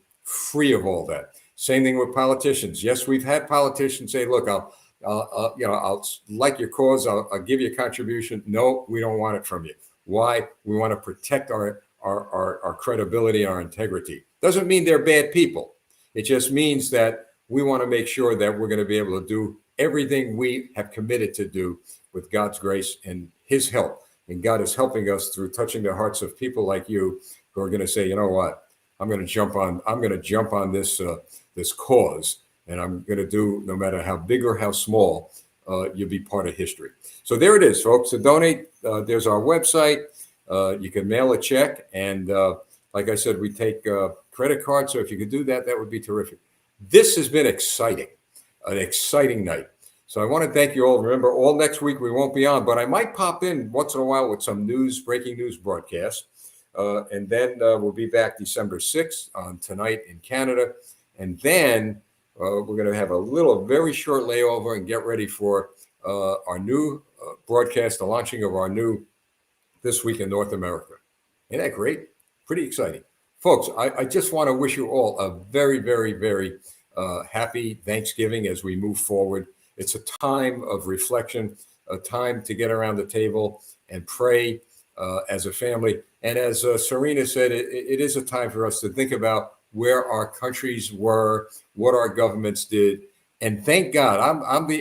of all that. Same thing with politicians. Yes, we've had politicians say, look, I'll like your cause. I'll give you a contribution. No, we don't want it from you. Why? We want to protect our credibility, our integrity. Doesn't mean they're bad people. It just means that we want to make sure that we're going to be able to do everything we have committed to do with God's grace and his help. And God is helping us through touching the hearts of people like you who are going to say, you know what? I'm going to jump on this cause, and I'm going to do, no matter how big or how small, you'll be part of history. So there it is, folks. To donate, there's our website. You can mail a check, and like I said, we take credit cards. So if you could do that, that would be terrific. This has been exciting, an exciting night. So I want to thank you all. Remember, all next week we won't be on, but I might pop in once in a while with some breaking news broadcast. And then we'll be back December 6th on Tonight in Canada. And then we're going to have a very short layover and get ready for our new broadcast, the launching of our new This Week in North America. Isn't that great? Pretty exciting. Folks, I just want to wish you all a very, very, very happy Thanksgiving as we move forward. It's a time of reflection, a time to get around the table and pray as a family. And as Serena said, it is a time for us to think about where our countries were, what our governments did. And thank God,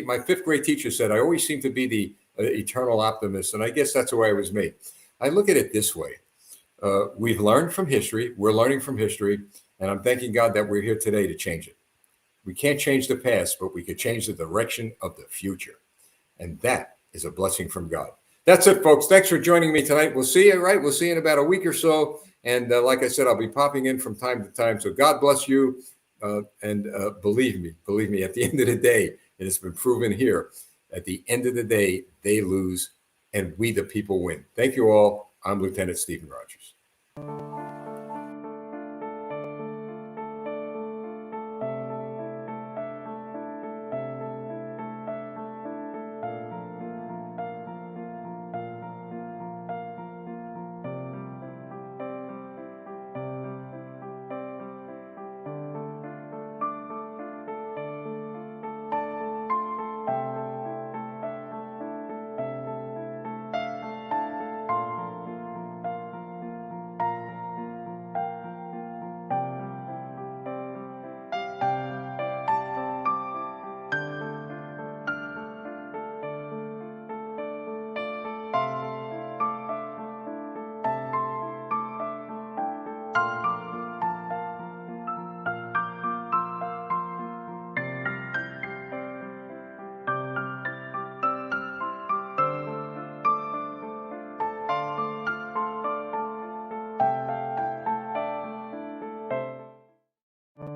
my fifth grade teacher said, I always seem to be the eternal optimist. And I guess that's the way I was made. I look at it this way. We've learned from history. We're learning from history. And I'm thanking God that we're here today to change it. We can't change the past, but we could change the direction of the future. And that is a blessing from God. That's it, folks. Thanks for joining me tonight. We'll see you, right? We'll see you in about a week or so. And like I said, I'll be popping in from time to time. So God bless you. And believe me, at the end of the day, and it's been proven here, at the end of the day, they lose and we, the people, win. Thank you all. I'm Lieutenant Stephen Rogers.